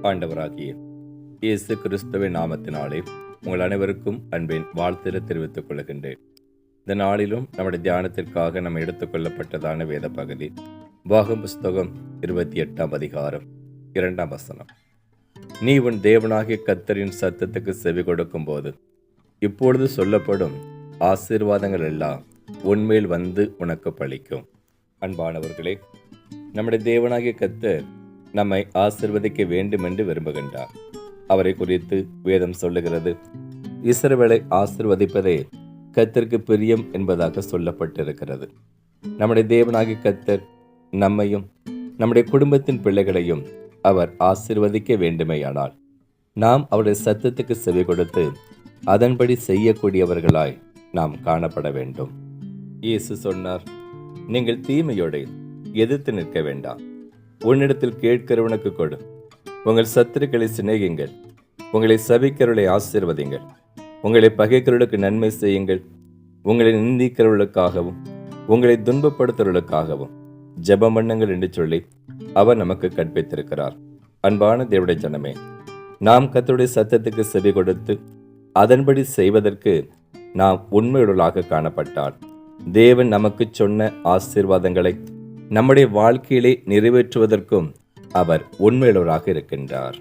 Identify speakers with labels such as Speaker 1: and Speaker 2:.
Speaker 1: ஆண்டவராகிய இயேசு கிறிஸ்துவின் நாமத்தினாலே உங்கள் அனைவருக்கும் அன்பின் வாழ்த்திட தெரிவித்துக் கொள்கின்றேன். இந்த நாளிலும் நம்முடைய தியானத்திற்காக நம்ம எடுத்துக்கொள்ளப்பட்டதான வேத பகுதி உபாகமம் புஸ்தகம் 28 அதிகாரம் 2 வசனம். நீ உன் தேவனாகிய கர்த்தரின் சத்தத்துக்கு செவி கொடுக்கும் போது இப்பொழுது சொல்லப்படும் ஆசீர்வாதங்கள் எல்லாம் உன்மேல் வந்து உனக்கு பலிக்கும். அன்பானவர்களே, நம்முடைய தேவனாகிய கர்த்தர் நம்மை ஆசீர்வதிக்க வேண்டும் என்று விரும்புகின்றார். அவரை குறித்து வேதம் சொல்லுகிறது, இஸ்ரவேலை ஆசீர்வதிப்பதே கர்த்தருக்கு பிரியம் என்பதாக சொல்லப்பட்டிருக்கிறது. நம்முடைய தேவனாகிய கர்த்தர் நம்மையும் நம்முடைய குடும்பத்தின் பிள்ளைகளையும் அவர் ஆசீர்வதிக்க வேண்டுமேயானால் நாம் அவருடைய சத்தத்துக்கு செவி கொடுத்து அதன்படி செய்யக்கூடியவர்களாய் நாம் காணப்பட வேண்டும். இயேசு சொன்னார், நீங்கள் தீமையோடு எதிர்த்து நிற்க வேண்டாம், உன்னிடத்தில் கேட்கிறவனுக்கு கொடு, உங்கள் சத்துருக்களை சிநேகிங்கள், உங்களை சபிக்கிறவர்களை ஆசீர்வதிங்கள், உங்களை பகைக்கிறவர்களுக்கு நன்மை செய்யுங்கள், உங்களை நிந்திக்கிறவர்களுக்காகவும் உங்களை துன்பப்படுத்துவர்களுக்காகவும் ஜெபம் பண்ணுங்கள் என்று சொல்லி அவர் நமக்கு கற்பித்திருக்கிறார். அன்பான தேவனுடைய ஜனமே, நாம் கர்த்தருடைய சத்தத்துக்கு செவி கொடுத்து அதன்படி செய்வதற்கு நாம் உண்மையுள்ளவர்களாக காணப்பட்டால் தேவன் நமக்கு சொன்ன ஆசீர்வாதங்களை நம்முடைய வாழ்க்கையிலே நிறைவேற்றுவதற்கும் அவர் உண்மையுள்ளவராக இருக்கின்றார்.